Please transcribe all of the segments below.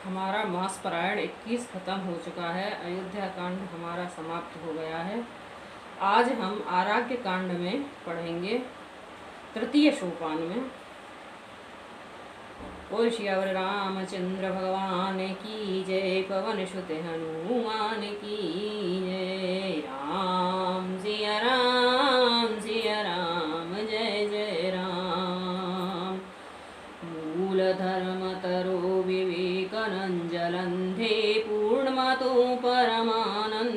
हमारा मास पारायण 21 खत्म हो चुका है। अयोध्या कांड हमारा समाप्त हो गया है। आज हम आराग्य कांड में पढ़ेंगे तृतीय सोपान में। बोल श्यावर रामचंद्र भगवान की जय, पवन सुत हनुमान की जय। राम सिया राम सिया राम, जय जय राम। मूल धर्म तरो विवेकनंजलंधे, पूर्णमतो परमानंददं।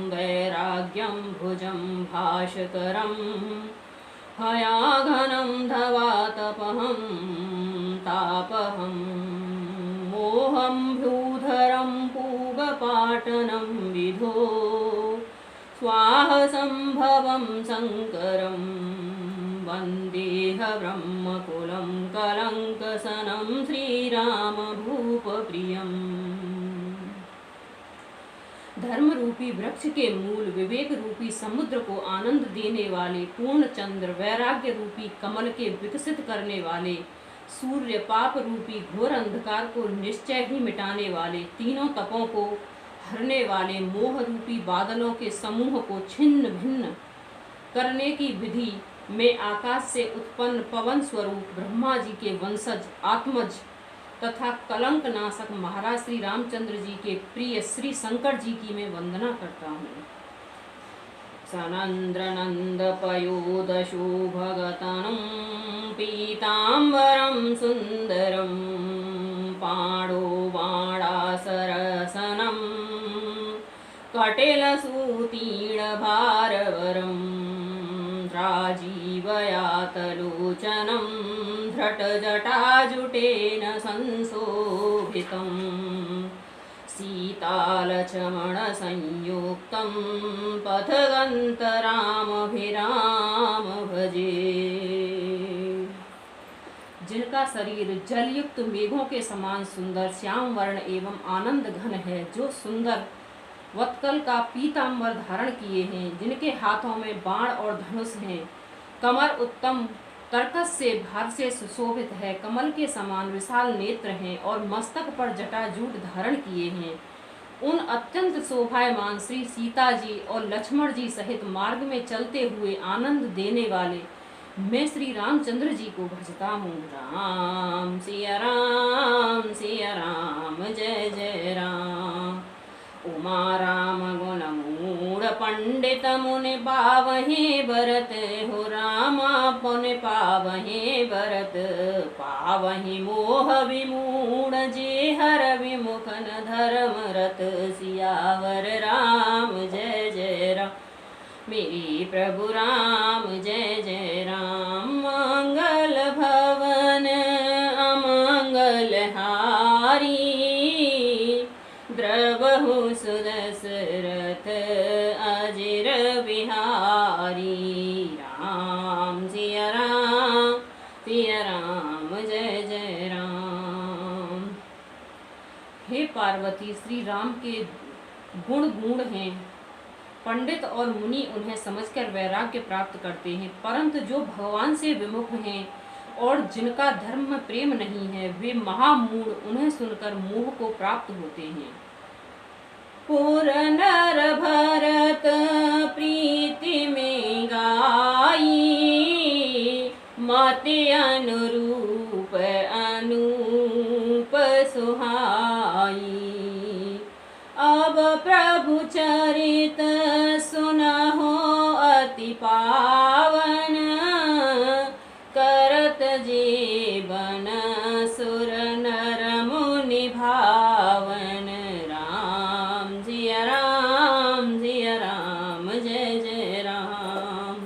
वैराग्यं भुजं भास्करं, हयाघनं धवातपहं तापहं। मोहं भूधरं पूगपाटनं विधो, स्वाहसंभवं शङ्करं वन्देह ब्रह्मकुलं कलङ्कसनं, श्रीरामभूपप्रियम्। धर्म रूपी वृक्ष के मूल, विवेक रूपी समुद्र को आनंद देने वाले पूर्ण चंद्र, वैराग्य रूपी कमल के विकसित करने वाले सूर्य, पाप रूपी घोर अंधकार को निश्चय ही मिटाने वाले, तीनों तपों को हरने वाले, मोह रूपी बादलों के समूह को छिन्न भिन्न करने की विधि में आकाश से उत्पन्न पवन स्वरूप ब्रह्मा जी के वंशज आत्मज तथा कलंक नाशक महाराज श्री रामचंद्र जी के प्रिय श्री शंकर जी की मैं वंदना करता हूँ। सनंद्रनंद पयोदशो भगतनं, पीतांबरं सुंदरं, पाणो बाणासरसनं, कटिलसूतीर्णभारवरं, राजीवयातलोचनं, धृटजटाजुटेन संशोभितं, सीतालक्ष्मणसंयुक्तं, पथगन्तरामभिराम भजे। जिनका शरीर जलयुक्त मेघों के समान सुंदर श्याम वर्ण एवं आनंद घन है, जो सुंदर वत्कल का पीतांबर धारण किए हैं, जिनके हाथों में बाण और धनुष हैं, कमर उत्तम तरकस से भार से सुशोभित है, कमल के समान विशाल नेत्र हैं और मस्तक पर जटाजूट धारण किए हैं, उन अत्यंत शोभायमान श्री सीता जी और लक्ष्मण जी सहित मार्ग में चलते हुए आनंद देने वाले मैं श्री रामचंद्र जी को भजता हूँ। राम सिया राम, जय जय राम। उमा राम गुण मूढ़ पंडित मुनि पावहि भरत, हो रामा पुन पावहि भरत। पावहि मोह विमूढ़ जे हर विमुखन धर्म रत, सियावर राम जय जय राम। मेरे प्रभु राम जय जय राम। मंगल भवन अमंगल हारी, द्रवहु सुदशरथ अजिर बिहारी। राम सिया राम, जय जय राम। हे पार्वती, श्री राम के गुण गूढ़ हैं। पंडित और मुनि उन्हें समझकर वैराग्य प्राप्त करते हैं, परंतु जो भगवान से विमुख हैं और जिनका धर्म में प्रेम नहीं है, वे महामूढ़ उन्हें सुनकर मोह को प्राप्त होते हैं। पुर नर भरत प्रीति में गाई, मति अनुरूप अनूप सुहाई। अब प्रभु चरित सुनहो अति पावन, करत जीवन सुर नर मुनि भावन। राम सिया राम, जय जय राम।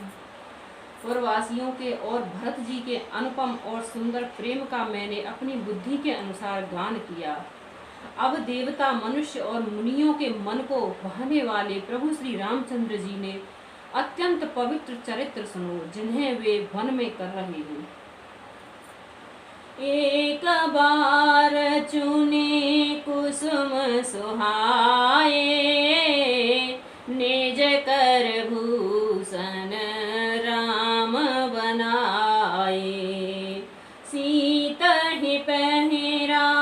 पुरवासियों के और भरत जी के अनुपम और सुंदर प्रेम का मैंने अपनी बुद्धि के अनुसार गान किया। अब देवता, मनुष्य और मुनियों के मन को बहने वाले प्रभु श्री रामचंद्र जी ने अत्यंत पवित्र चरित्र सुनो, जिन्हें वे वन में कर रहे हैं। एक बार चुने कुसुम सुहाए, निज कर भूषण राम बनाए। सीता ही पहरा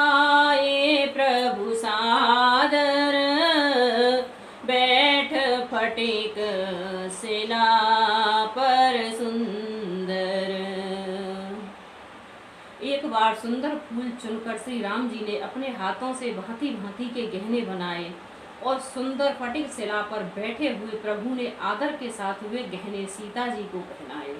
सुंदर फूल चुनकर श्री राम जी ने अपने हाथों से भांति भांति के गहने बनाए और सुंदर फटिक शिला पर बैठे हुए प्रभु ने आदर के साथ वे गहने सीता जी को पहनाए।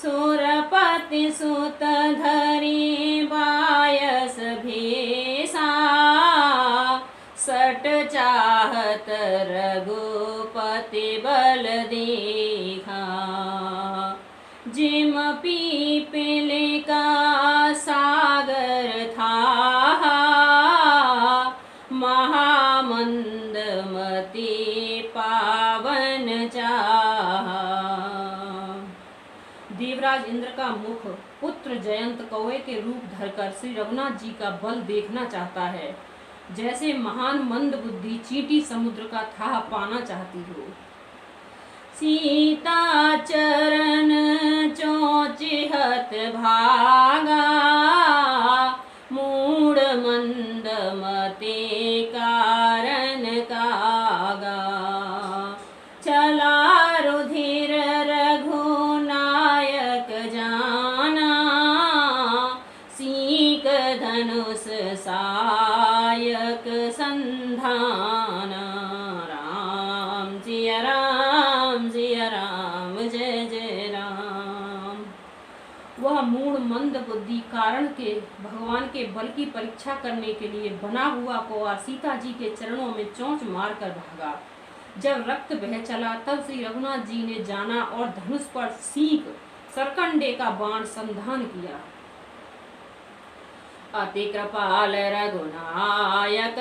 सुरपति सुत धरि बायस भेसा, सट चाहत रघुपति बल देखा। जिम पीपल का सागर था, महामंद मति पावन चाहा। देवराज इंद्र का मुख पुत्र जयंत कौवे के रूप धरकर श्री रघुनाथ जी का बल देखना चाहता है, जैसे महान मंद बुद्धि चींटी समुद्र का था पाना चाहती हो। सीता चरण चोचिहत भागा, मूढ़ मंद मते कारण कागा। चला रुधिर रघुनायक जाना, सीक धनुष सायक संधाना। राम सिया राम सिया राम जय जय राम। वह मूढ़ मंद बुद्धि कारण के भगवान के बल की परीक्षा करने के लिए बना हुआ कौवा सीता जी के चरणों में चोंच मारकर भागा। जब रक्त बह चला तब श्री रघुनाथ जी ने जाना और धनुष पर सींक सरकंडे का बाण संधान किया। अति कृपाल रघुनायक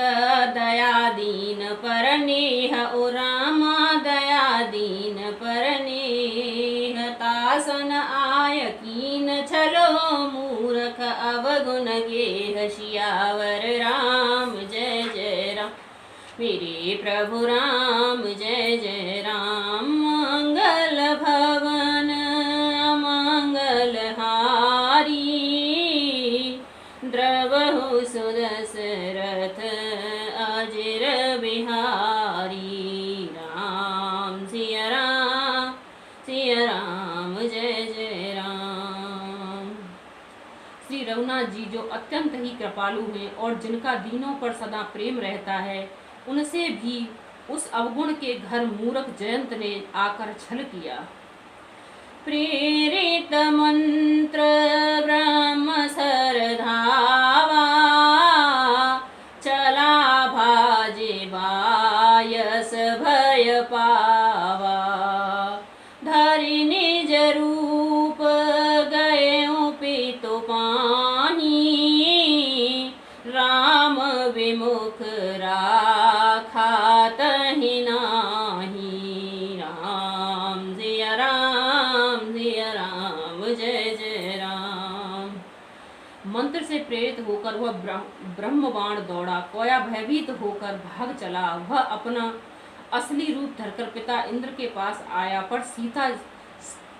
दया दीन परनेह, ओ रामा दया दीन परनेह। तासन आय कीन छलो मूर्ख, अवगुण गेह सियावर राम जय जय राम। मेरे प्रभु राम जय जय राम। मंगल भवन मंगल हारी, द्रवहु सुदशरथ अजिर बिहारी। राम सिया राम जय जय राम। श्री रघुनाथ जी जो अत्यंत ही कृपालु हैं और जिनका दीनों पर सदा प्रेम रहता है, उनसे भी उस अवगुण के घर मूर्ख जयंत ने आकर छल किया। प्रेरित मंत्र ब्रह्म सरधावा, चला भाजे बायस भय पावा। धरि निज रूप गए पितु पानी, राम विमुख राखा तहि नाही। राम सिया राम जय जय राम। मंत्र से प्रेरित होकर वह ब्रह्म बाण दौड़ा। कोया भयभीत होकर भाग चला। वह अपना असली रूप धरकर पिता इंद्र के पास आया,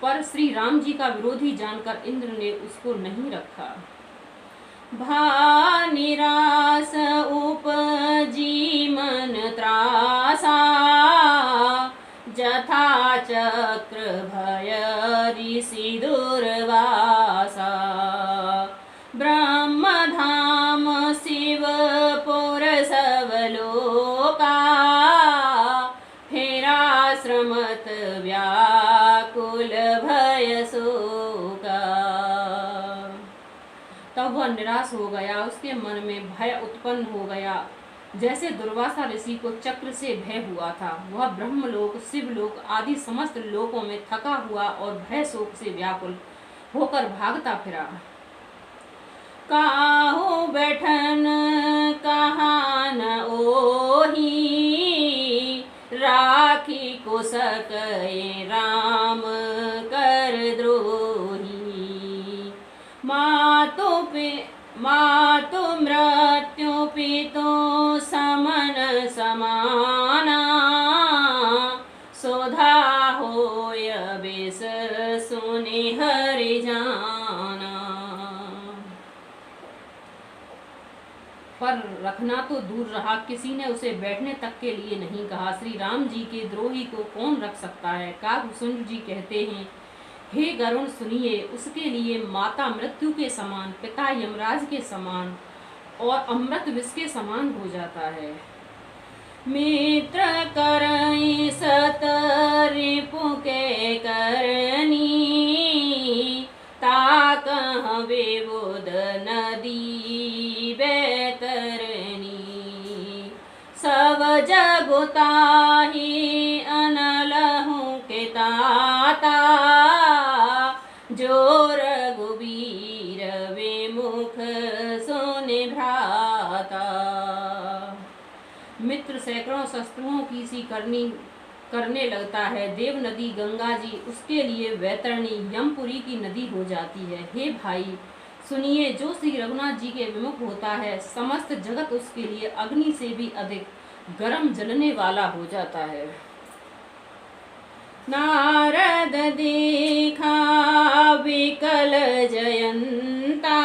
पर श्री राम जी का विरोधी जानकर इंद्र ने उसको नहीं रखा। भा निरास उपजी मन त्रासा, जथा चक्र भय ऋषि दुर्वासा। ब्रह्म धाम शिवपुर सबलोका, फेराश्रमत व्याकुल भय शोका। तब वह निराश हो गया, उसके मन में भय उत्पन्न हो गया, जैसे दुर्वासा ऋषि को चक्र से भय हुआ था। वह ब्रह्मलोक, शिवलोक आदि समस्त लोकों में थका हुआ और भय शोक से व्याकुल होकर भागता फिरा। काहू बैठन कहाँ न ओही, राखी को सके राम कर द्रोही। मातु मृत्यु पितु समन समाना, सोधा होय बेस सुनि हरि जाना। पर रखना तो दूर रहा, किसी ने उसे बैठने तक के लिए नहीं कहा। श्री राम जी के द्रोही को कौन रख सकता है। काकभूषुंड जी कहते हैं, हे गरुण सुनिए, उसके लिए माता मृत्यु के समान, पिता यमराज के समान और अमृत विष के समान हो जाता है। मित्र करई सत रिपु के करनी, ताक हवे बोध नदी बैतरनी। सब जगुताही अनलहु के ताता, जो रघुबीर विमुख सुनि भ्राता। मित्र सैकड़ों शस्त्रों की सी करने लगता है। देव नदी गंगा जी उसके लिए वैतरणी यमपुरी की नदी हो जाती है। हे भाई सुनिए, जो श्री रघुनाथ जी के विमुख होता है, समस्त जगत उसके लिए अग्नि से भी अधिक गर्म जलने वाला हो जाता है। नारद देखा विकल जयंता,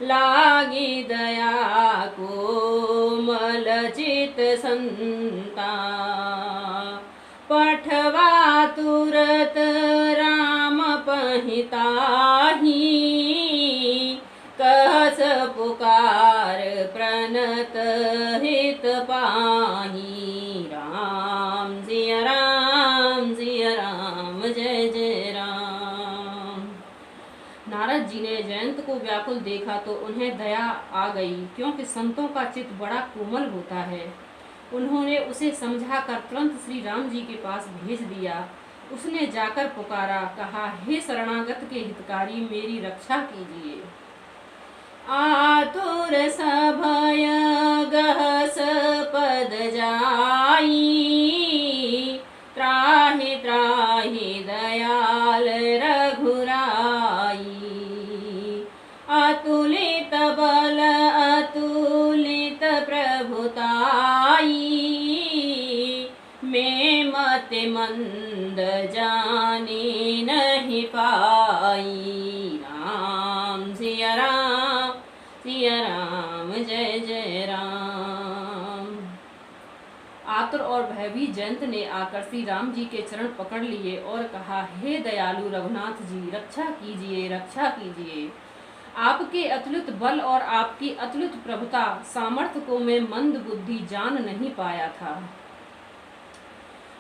लागी दया कोमल चित संता। पठवा तुरत राम पहिताही, कहस पुकार प्रणत हित पाही। राम सिया राम सिया राम, जय जय राम। नारद जी ने जयंत को व्याकुल देखा तो उन्हें दया आ गई, क्योंकि संतों का चित्त बड़ा कोमल होता है। उन्होंने उसे समझाकर तुरंत श्री राम जी के पास भेज दिया। उसने जाकर पुकारा, कहा, हे शरणागत के हितकारी, मेरी रक्षा कीजिए। आतुर सभय गहस पद जाई, त्राहि त्राहि दयाल रघुराई। अतुलित बल अतुलित प्रभुताई, मैं मति मंद जाने नहीं पाई। राम सिया राम, जय जय राम। आतुर और भयभीत जयंत ने आकर श्री राम जी के चरण पकड़ लिए और कहा, हे दयालु रघुनाथ जी, रक्षा कीजिए रक्षा कीजिए। आपके अतुलित बल और आपकी अतुलित प्रभुता सामर्थ्य को मैं मंद बुद्धि जान नहीं पाया था।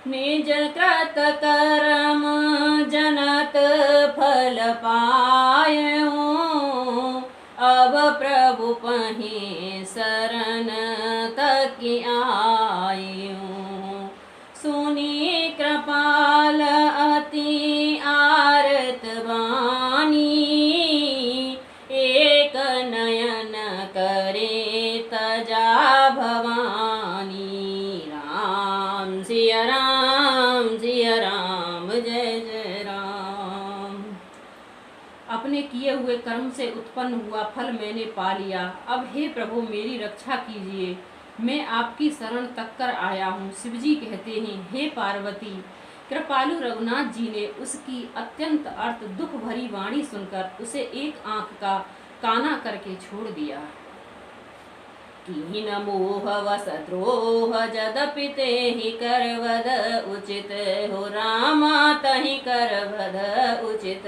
निज कृत कर्म जनत फल पायो, अब प्रभु पहि शरण तक आयो। सुनी कृपाल अति आरत वाणी, एक नयन करे तजा भवानी। राम सिया राम, जय जय राम। अपने किए हुए कर्म से उत्पन्न हुआ फल मैंने पा लिया। अब हे प्रभु मेरी रक्षा कीजिए, मैं आपकी शरण तक कर आया हूँ। शिवजी कहते हैं, हे पार्वती, कृपालु रघुनाथ जी ने उसकी अत्यंत अर्थ दुख भरी वाणी सुनकर उसे एक आंख का काना करके छोड़ दिया। कीन मोह वस द्रोह जदपि तेहि करवद उचित, हो रामा तहि करवद उचित।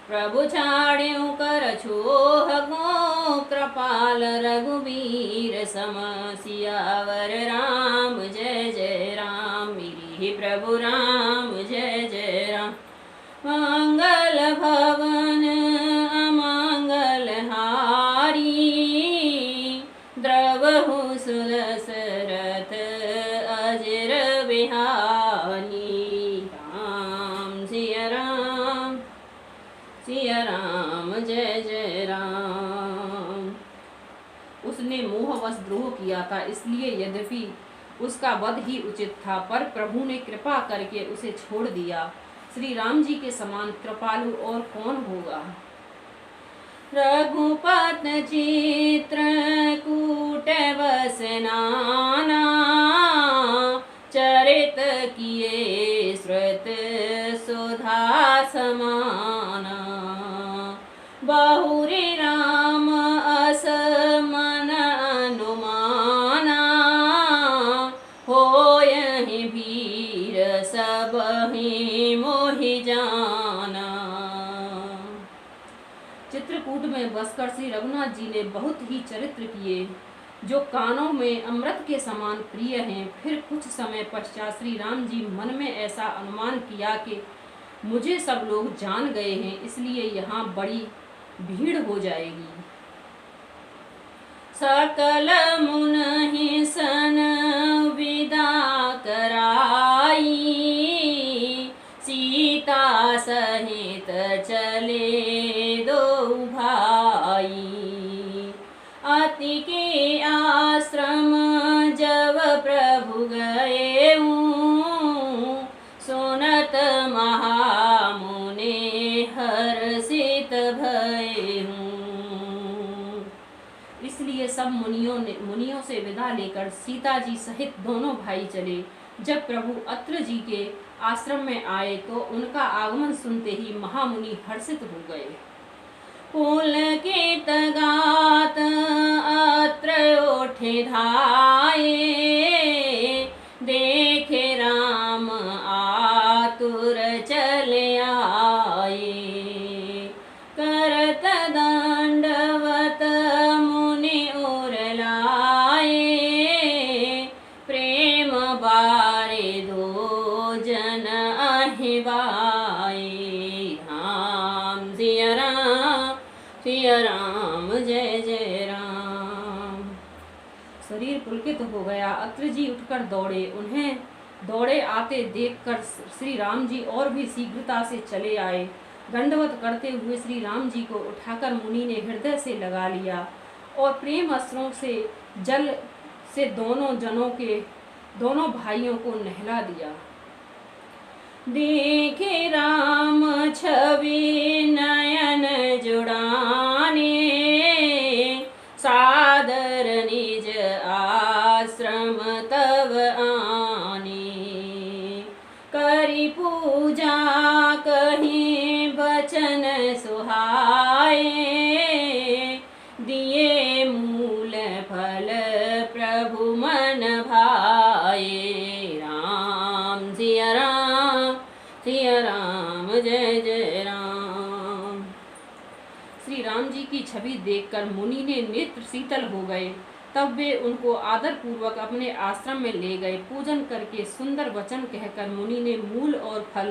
प्रभु छाड़्यु कर छोह गो, कृपाल रघुवीर सम। सियावर राम, जय जय राम, मेरी प्रभु राम, जय जय राम। मंगल भवन अमंगल हारी, द्रवहु सुदशरथ अजर बिहारी। राम सिया राम, जय जय राम। उसने मोहवश द्रोह किया था, इसलिए यद्यपि उसका वध ही उचित था, पर प्रभु ने कृपा करके उसे छोड़ दिया। श्री राम जी के समान कृपालु और कौन होगा। रघुपत चित्र कूट वसनाना, चरित किए श्रुत सुधा समाना। बहुरी राम अस मन अनुमाना, होयहि भीर सबहि मोहि चित्रकूट में बसकर श्री रघुनाथ जी ने बहुत ही चरित्र किए जो कानों में अमृत के समान प्रिय हैं। फिर कुछ समय पश्चात श्री राम जी मन में ऐसा अनुमान किया कि मुझे सब लोग जान गए हैं, इसलिए यहाँ बड़ी भीड़ हो जाएगी। सकल मुनि सन विदा कराई, सीता सहित चले दो भाई। अति के आश्रम जब प्रभु गए, सुनत महामुनि हर्षित भये। इसलिए सब मुनियों से विदा लेकर सीता जी सहित दोनों भाई चले। जब प्रभु अत्र जी के आश्रम में आए तो उनका आगमन सुनते ही महामुनि हर्षित हो गए। पुलकित गात अत्र उठे धाये, देखे राम आतुर चले आए। करत दंडवत मुनि उर लाए, प्रेम बारे दो जन अहिबाए। राम सिया राम, सिया राम जय जय राम। शरीर पुलकित हो गया। अत्र जी उठकर दौड़े। उन्हें दौड़े आते देखकर श्री राम जी और भी शीघ्रता से चले आए। दंडवत करते हुए श्री राम जी को उठाकर मुनि ने हृदय से लगा लिया और प्रेम अश्रुओं से जल से दोनों भाइयों को नहला दिया। देखे राम छवि नयन जुड़ाने, सादर निज आश्रम तब आने। करी पूजा कहीं बचन सुहाए, दिए मूल फल प्रभु मन भाए। राम सिया राम, सिया राम जय जय राम। श्री राम जी की छवि देखकर मुनि ने नेत्र शीतल हो गए। तब वे उनको आदर पूर्वक अपने आश्रम में ले गए। पूजन करके सुंदर वचन कहकर मुनि ने मूल और फल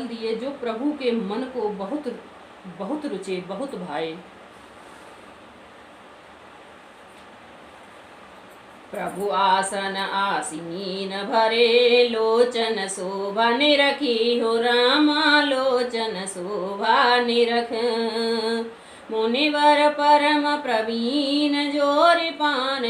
दिए जो प्रभु के मन को बहुत रुचे, बहुत भाए। प्रभु आसन आसीन भरे, लोचन शोभा निरखी हो रामा, लोचन शोभा निरख। मुनिवर परम प्रवीण, जोरि पान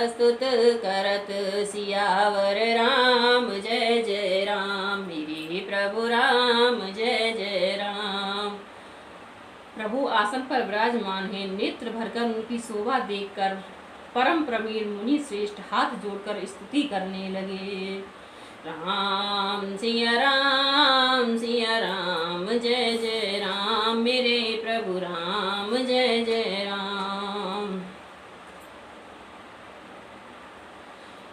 स्तुत करत सियावर। राम जय जय राम, मेरे प्रभु राम जय जय राम। प्रभु आसन पर विराजमान है। नेत्र भरकर उनकी शोभा देखकर परम प्रवीण मुनि श्रेष्ठ हाथ जोड़कर स्तुति करने लगे। राम सिया राम, सिया राम जय जय राम, मेरे प्रभु राम जय जय राम।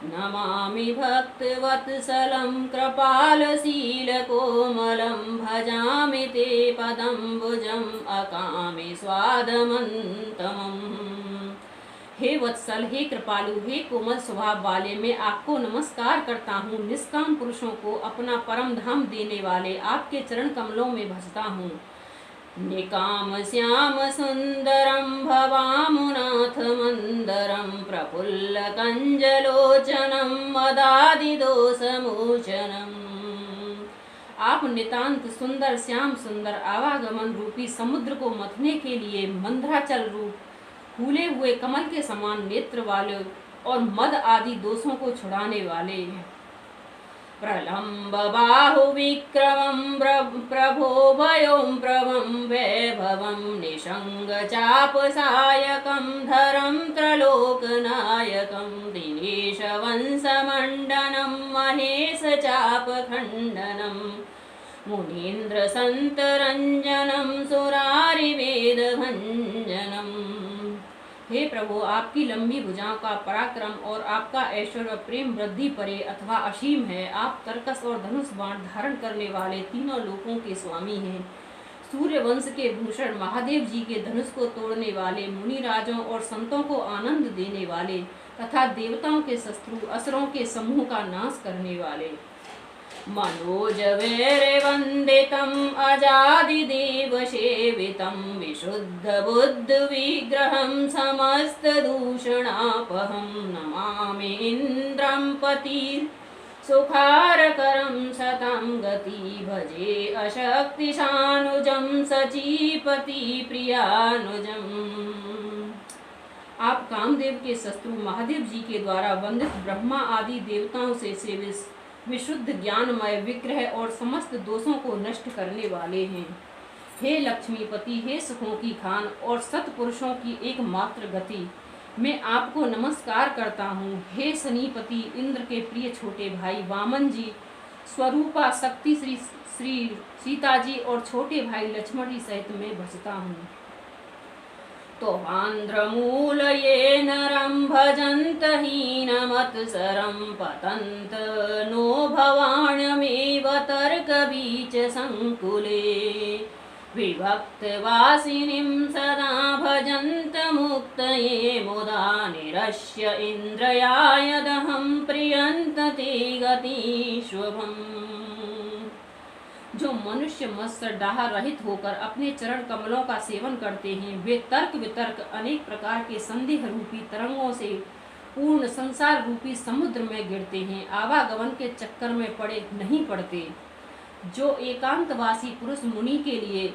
नमामि भक्तवत्सलं कृपालशील कोमलं, भजामि ते पदम्बुजम् अकामि स्वादमन्तमम्। हे वत्सल, हे कृपालु, हे कोमल स्वभाव वाले, मैं आपको नमस्कार करता हूँ। निष्काम पुरुषों को अपना परम धाम देने वाले आपके चरण कमलों में भजता हूँ। निकाम श्याम सुंदरम भवामुनाथ मंदरम, प्रफुल्ल कंजलोचनम मदादि दोष मोचनम। आप नितांत सुंदर, श्याम सुंदर, आवागमन रूपी समुद्र को मथने के लिए मंद्राचल रूप फूले हुए कमल के समान नेत्र वाले और मद आदि दोषों को छुड़ाने वाले हैं। प्रलम्ब बाहु विक्रमं प्रभो भयों प्रभं वैभवं, निशंग चाप सायकं धरं त्रलोकनायकं, दिनेश वंश मंडनं महेश चाप खंडनं, मुनीन्द्र संत रंजनं सुरारि वेद भंजनम्। हे प्रभु, आपकी लंबी भुजाओं का पराक्रम और आपका ऐश्वर्य प्रेम वृद्धि परे अथवा असीम है। आप तरकस और धनुष बाण धारण करने वाले तीनों लोकों के स्वामी हैं। सूर्य वंश के भूषण महादेव जी के धनुष को तोड़ने वाले, मुनिराजों और संतों को आनंद देने वाले तथा देवताओं के शत्रु असुरों के समूह का नाश करने वाले, मनोज वैरवन्दितम् अजादिदेव सेवितं विशुद्ध बुद्ध विग्रहं समस्त दूषणापहं नमामि इंद्रं पति सुखारकरं सतां गति भजे अशक्तिशानुजं सचीपति प्रियानुजम्। आप कामदेव के शत्रु महादेव जी के द्वारा वंदित ब्रह्मा आदि देवताओं से सेवित विशुद्ध ज्ञानमय विग्रह और समस्त दोषों को नष्ट करने वाले हैं। हे लक्ष्मीपति, हे सुखों की खान और सत्पुरुषों की एकमात्र गति, मैं आपको नमस्कार करता हूँ। हे शनिपति, इंद्र के प्रिय छोटे भाई वामन जी, स्वरूपा शक्ति श्री सीता जी और छोटे भाई लक्ष्मण जी सहित मैं भजता हूँ। तो आंध्रमूल ये नरं भजन्त हीनमत्सरं पतन्त नो भवाण्यमेव तर्कबीज संकुले विभक्तवासिनीं सदा भजन्त मुक्तये मुदा निरस्य इन्द्रयायदहं प्रियन्त ते गतिशुभम्। जो मनुष्य मत्स्य डाह रहित होकर अपने चरण कमलों का सेवन करते हैं, वे तर्क वितर्क अनेक प्रकार के संदेह रूपी तरंगों से पूर्ण संसार रूपी समुद्र में गिरते हैं, आवागमन के चक्कर में पड़े नहीं पड़ते। जो एकांतवासी पुरुष मुनि के लिए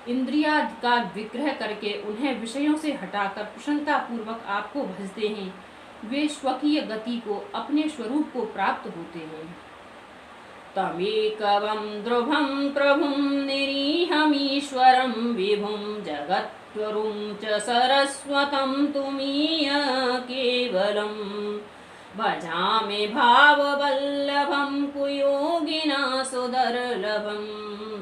इंद्रिया का विग्रह करके उन्हें विषयों से हटाकर प्रसन्नता पूर्वक आपको भजते हैं, वे स्वकीय गति को अपने स्वरूप को प्राप्त होते हैं। तमेकवं ध्रुवं प्रभुं निरीहमीश्वरं विभुं जगत्वरुं च सरस्वतं तुमीय केवलं भजामि भाववल्लभं कुयोगिना सुदर्लभं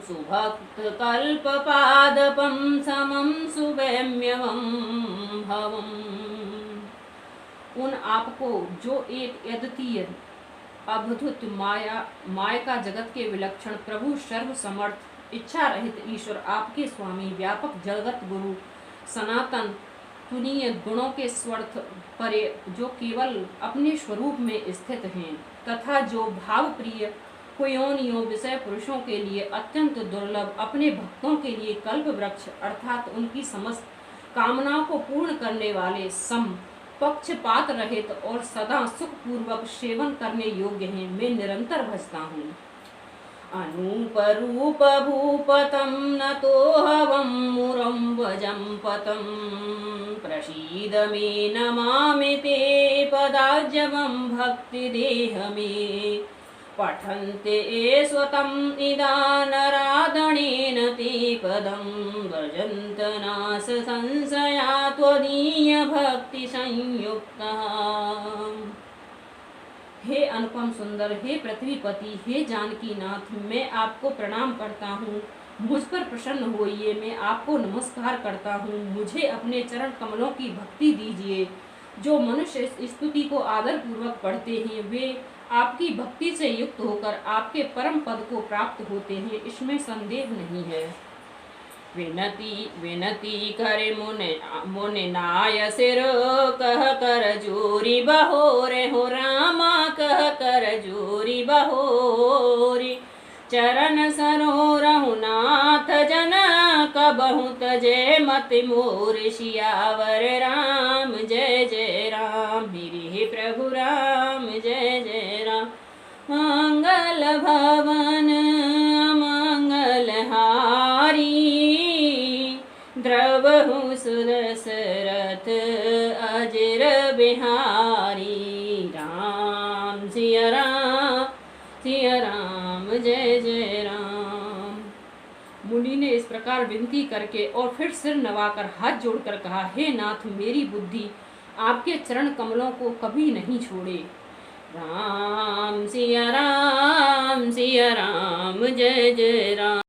सुभक्तकल्पपादपं समं सुवैम्यवं भवम्। उन आपको जो एक अद्वितीय अद्भुत मायका जगत के विलक्षण प्रभु सर्व समर्थ इच्छा रहित ईश्वर आपके स्वामी व्यापक जगत गुरु सनातन तुनीय गुणों के स्वर्थ परे जो केवल अपने स्वरूप में स्थित हैं तथा जो भाव प्रिय कुयोनियों विषय पुरुषों के लिए अत्यंत दुर्लभ अपने भक्तों के लिए कल्प वृक्ष अर्थात उनकी समस्त कामनाओं को पूर्ण करने वाले सम पक्षपात रहित और सदा सुख पूर्वक सेवन करने योग्य हैं, मैं निरंतर भजता हूँ। अनूप रूप भूपतं नतोऽहं मुरं वजं पतं प्रसीद मे नमामि ते पदाब्जं भक्तिदेह मे पठन्ते स्वतम् इदा नरादणेन ते पदं भजन्त नास संशया त्वदीय भक्ति संयुक्तः। हे अनुपम सुंदर, हे पृथ्वीपति, हे जानकीनाथ, मैं आपको प्रणाम करता हूँ। मुझ पर प्रसन्न होइए, मैं आपको नमस्कार करता हूँ। मुझे अपने चरण कमलों की भक्ति दीजिए। जो मनुष्य इस स्तुति को आदर पूर्वक पढ़ते हैं वे आपकी भक्ति से युक्त होकर आपके परम पद को प्राप्त होते हैं, इसमें संदेह नहीं है। विनती विनती करे मुने नाय सिर कह कर जोरी बहोरे हो रामा कह कर जोरी बहोरी चरण सरोरहु नाथ जन कबहु तजय मति मोर सियावर राम जय जय राम मेरे प्रभु राम जय जय राम। मंगल भवन मंगल हारी द्रवहु सुदशरथ अजर बिहारी राम सिया राम जय जय राम। मुनि ने इस प्रकार विनती करके और फिर सिर नवाकर हाथ जोड़कर कहा, हे नाथ, मेरी बुद्धि आपके चरण कमलों को कभी नहीं छोड़े। राम सिया राम जय जय राम।